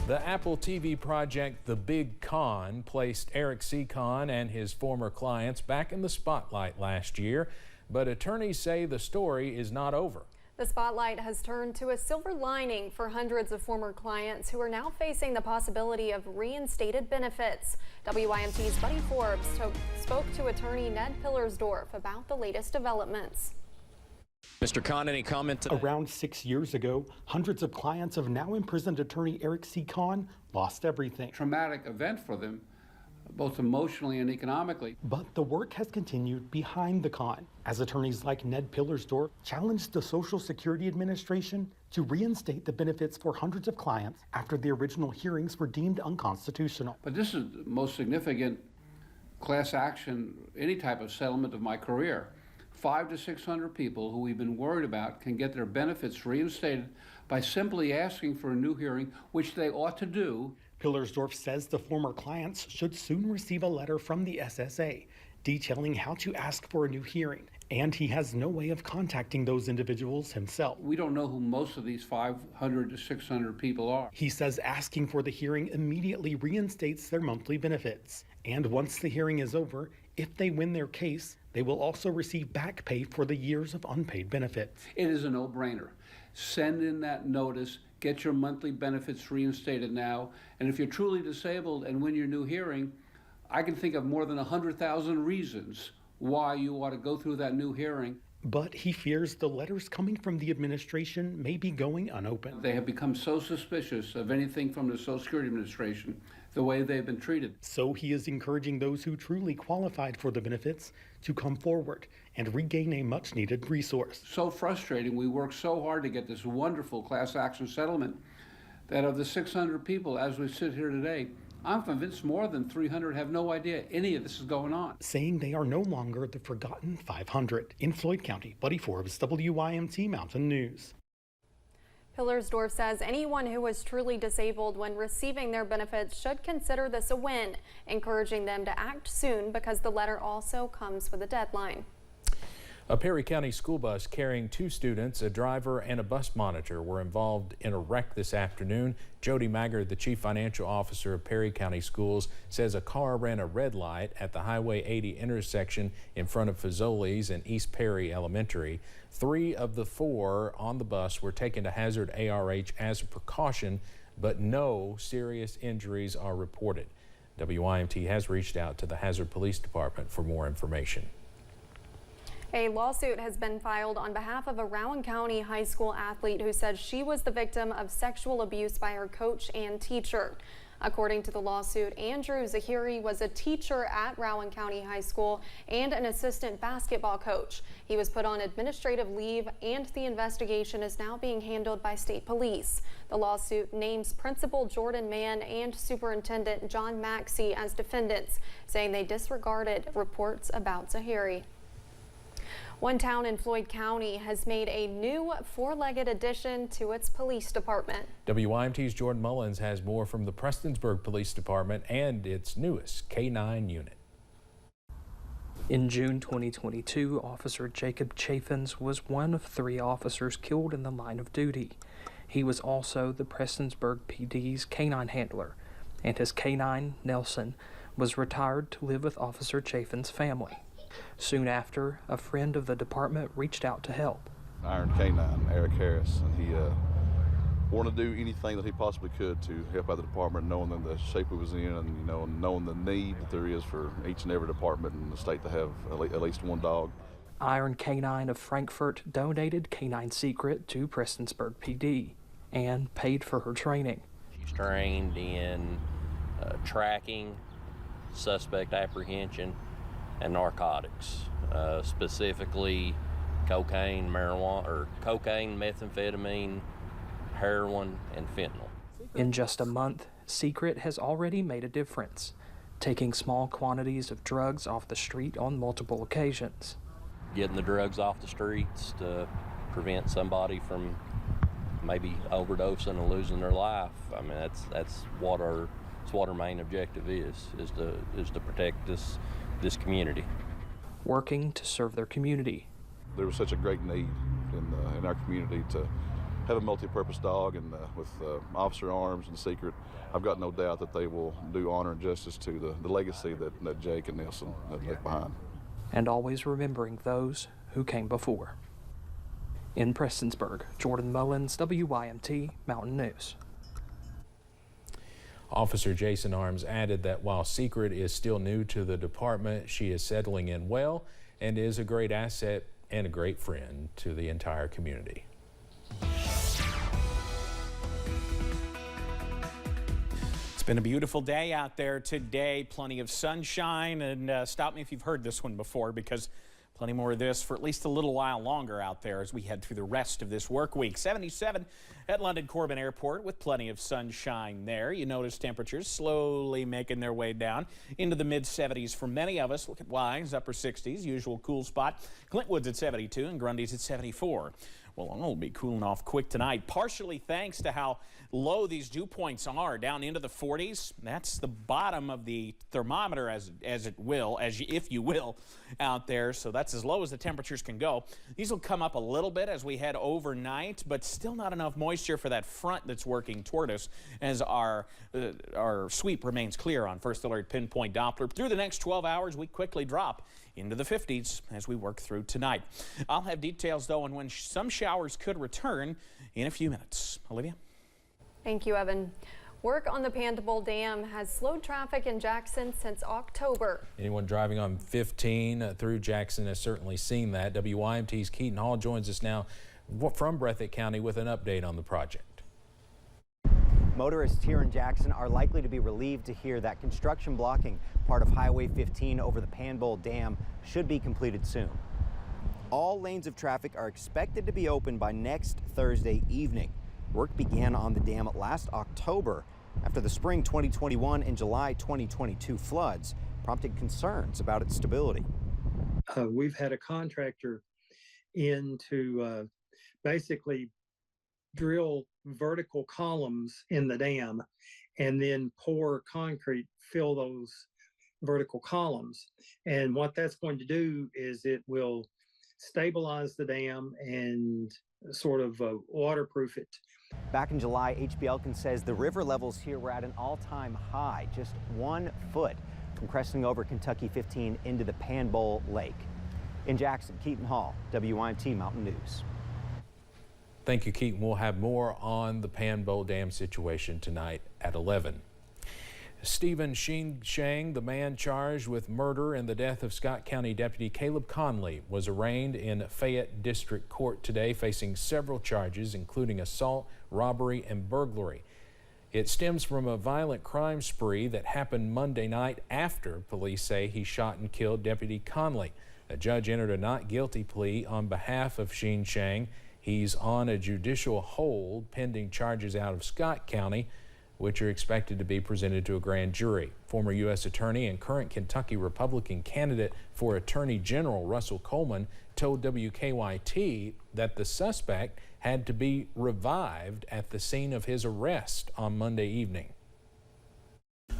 The Apple TV project The Big Con placed Eric C. Con and his former clients back in the spotlight last year, but attorneys say the story is not over. The spotlight has turned to a silver lining for hundreds of former clients who are now facing the possibility of reinstated benefits. WYMT's Buddy Forbes spoke to attorney Ned Pillersdorf about the latest developments. Mr. Con, any comment? Around 6 years ago, hundreds of clients of now imprisoned attorney Eric C. Con lost everything. Traumatic event for them, both emotionally and economically. But the work has continued behind the con, as attorneys like Ned Pillersdorf challenged the Social Security Administration to reinstate the benefits for hundreds of clients after the original hearings were deemed unconstitutional. But this is the most significant class action, any type of settlement of my career. 500 to 600 people who we've been worried about can get their benefits reinstated by simply asking for a new hearing, which they ought to do. Pillersdorf says the former clients should soon receive a letter from the SSA detailing how to ask for a new hearing, and he has no way of contacting those individuals himself. We don't know who most of these 500 to 600 people are. He says asking for the hearing immediately reinstates their monthly benefits, and once the hearing is over, if they win their case, they will also receive back pay for the years of unpaid benefits. It is a no-brainer. Send in that notice, get your monthly benefits reinstated now, and if you're truly disabled and win your new hearing, I can think of more than 100,000 reasons why you ought to go through that new hearing. But he fears the letters coming from the administration may be going unopened. They have become so suspicious of anything from the Social Security Administration, the way they've been treated. So he is encouraging those who truly qualified for the benefits to come forward and regain a much-needed resource. So frustrating. We worked so hard to get this wonderful class action settlement that of the 600 people as we sit here today, I'm convinced more than 300 have no idea any of this is going on. Saying they are no longer the forgotten 500. In Floyd County, Buddy Forbes, WYMT Mountain News. Pillersdorf says anyone who is truly disabled when receiving their benefits should consider this a win, encouraging them to act soon because the letter also comes with a deadline. A Perry County school bus carrying 2 students, a driver and a bus monitor, were involved in a wreck this afternoon. Jody Maggard, the chief financial officer of Perry County Schools, says a car ran a red light at the Highway 80 intersection in front of Fazoli's and East Perry Elementary. 3 of the 4 on the bus were taken to Hazard ARH as a precaution, but no serious injuries are reported. WYMT has reached out to the Hazard Police Department for more information. A lawsuit has been filed on behalf of a Rowan County high school athlete who says she was the victim of sexual abuse by her coach and teacher. According to the lawsuit, Andrew Zahiri was a teacher at Rowan County High School and an assistant basketball coach. He was put on administrative leave, and the investigation is now being handled by state police. The lawsuit names Principal Jordan Mann and Superintendent John Maxey as defendants, saying they disregarded reports about Zahiri. One town in Floyd County has made a new 4-legged addition to its police department. WYMT's Jordan Mullins has more from the Prestonsburg Police Department and its newest K9 unit. In June 2022, Officer Jacob Chaffins was one of 3 officers killed in the line of duty. He was also the Prestonsburg PD's K9 handler, and his K9, Nelson, was retired to live with Officer Chaffins' family. Soon after, a friend of the department reached out to help. Iron K9, Eric Harris, and he wanted to do anything that he possibly could to help out the department, knowing in the shape it was in, and knowing the need that there is for each and every department in the state to have at least 1 dog. Iron K9 of Frankfort donated K9 Secret to Prestonsburg PD and paid for her training. She's trained in tracking, suspect apprehension, and narcotics, specifically cocaine, marijuana, or cocaine, methamphetamine, heroin, and fentanyl. In just a month, Secret has already made a difference, taking small quantities of drugs off the street on multiple occasions. Getting the drugs off the streets to prevent somebody from maybe overdosing and losing their life. I mean, that's what our main objective is to protect this community. Working to serve their community. There was such a great need in our community to have a multi-purpose dog, and with officer arms and secret, I've got no doubt that they will do honor and justice to the legacy that Jake and Nelson have left behind. And always remembering those who came before. In Prestonsburg, Jordan Mullins, WYMT Mountain News. Officer Jason Arms added that while Secret is still new to the department, she is settling in well and is a great asset and a great friend to the entire community. It's been a beautiful day out there today, plenty of sunshine, and stop me if you've heard this one before, because plenty more of this for at least a little while longer out there as we head through the rest of this work week. 77 at London Corbin Airport with plenty of sunshine there. You notice temperatures slowly making their way down into the mid-70s for many of us. Look at Wise, upper 60s, usual cool spot. Clintwood's at 72 and Grundy's at 74. Well, it'll be cooling off quick tonight, partially thanks to how low these dew points are, down into the 40s. That's the bottom of the thermometer, if you will, out there. So that's as low as the temperatures can go. These will come up a little bit as we head overnight, but still not enough moisture for that front that's working toward us as our sweep remains clear on First Alert Pinpoint Doppler. Through the next 12 hours, we quickly drop into the 50s as we work through tonight. I'll have details, though, on when some showers could return in a few minutes. Olivia? Thank you, Evan. Work on the Pandabull Dam has slowed traffic in Jackson since October. Anyone driving on 15 through Jackson has certainly seen that. WYMT's Keaton Hall joins us now from Breathitt County with an update on the project. Motorists here in Jackson are likely to be relieved to hear that construction blocking part of Highway 15 over the Pandabull Dam should be completed soon. All lanes of traffic are expected to be open by next Thursday evening. Work began on the dam last October after the spring 2021 and July 2022 floods prompted concerns about its stability. We've had a contractor in to basically drill vertical columns in the dam and then pour concrete, fill those vertical columns. And what that's going to do is it will stabilize the dam and sort of waterproof it. Back in July, HB Elkin says the river levels here were at an all-time high, just 1 foot from cresting over Kentucky 15 into the Pandabull Lake. In Jackson, Keaton Hall, WYMT Mountain News. Thank you, Keaton. We'll have more on the Pandabull Dam situation tonight at 11. Stephen Sheng, the man charged with murder and the death of Scott County Deputy Caleb Conley, was arraigned in Fayette District Court today, facing several charges, including assault, robbery, and burglary. It stems from a violent crime spree that happened Monday night after police say he shot and killed Deputy Conley. A judge entered a not guilty plea on behalf of Sheng. He's on a judicial hold pending charges out of Scott County, which are expected to be presented to a grand jury. Former U.S. Attorney and current Kentucky Republican candidate for Attorney General Russell Coleman told WKYT that the suspect had to be revived at the scene of his arrest on Monday evening.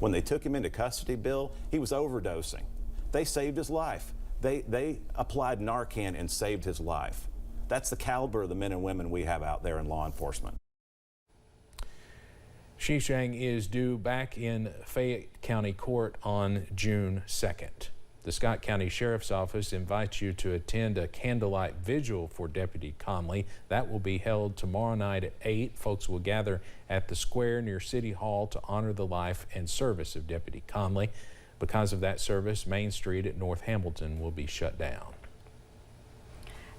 When they took him into custody, Bill, he was overdosing. They saved his life. They applied Narcan and saved his life. That's the caliber of the men and women we have out there in law enforcement. Sheng is due back in Fayette County Court on June 2nd. The Scott County Sheriff's Office invites you to attend a candlelight vigil for Deputy Conley. That will be held tomorrow night at 8. Folks will gather at the square near City Hall to honor the life and service of Deputy Conley. Because of that service, Main Street at North Hamilton will be shut down.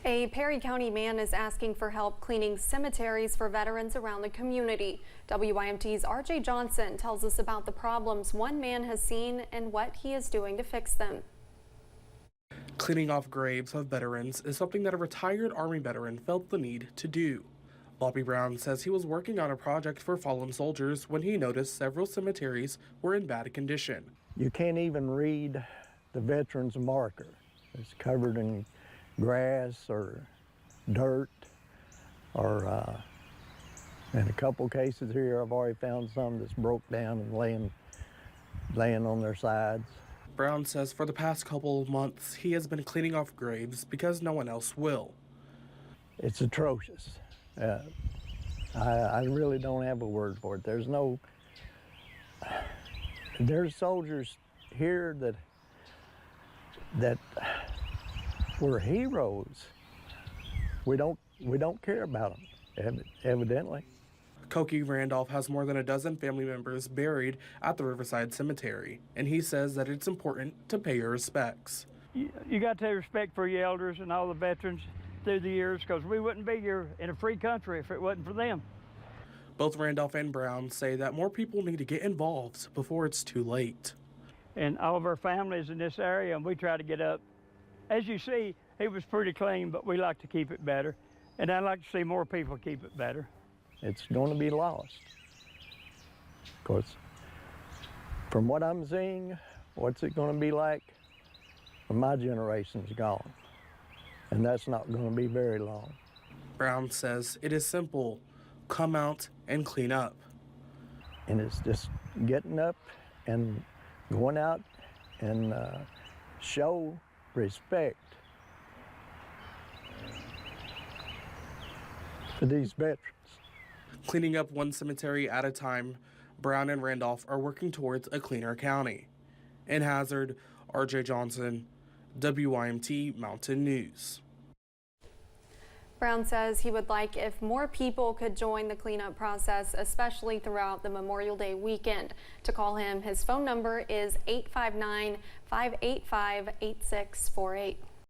A Perry County man is asking for help cleaning cemeteries for veterans around the community. WYMT's RJ Johnson tells us about the problems one man has seen and what he is doing to fix them. Cleaning off graves of veterans is something that a retired Army veteran felt the need to do. Bobby Brown says he was working on a project for fallen soldiers when he noticed several cemeteries were in bad condition. You can't even read the veteran's marker. It's covered in grass or dirt, or in a couple cases here I've already found some that's broke down and laying on their sides. Brown says for the past couple of months he has been cleaning off graves because no one else will. It's atrocious. I really don't have a word for it. There's soldiers here that were heroes. We don't care about them, evidently. Koki Randolph has more than a dozen family members buried at the Riverside Cemetery, and he says that it's important to pay your respects. You got to have respect for your elders and all the veterans through the years, because we wouldn't be here in a free country if it wasn't for them. Both Randolph and Brown say that more people need to get involved before it's too late. And all of our families in this area, and we try to get up. As you see, it was pretty clean, but we like to keep it better. And I'd like to see more people keep it better. It's going to be lost. Of course, from what I'm seeing, what's it going to be like when my generation's gone? And that's not going to be very long. Brown says it is simple. Come out and clean up. And it's just getting up and going out and show respect for these veterans. Cleaning up one cemetery at a time, Brown and Randolph are working towards a cleaner county. In Hazard, RJ Johnson, WYMT Mountain News. Brown says he would like if more people could join the cleanup process, especially throughout the Memorial Day weekend. To call him, his phone number is 859-585-8648.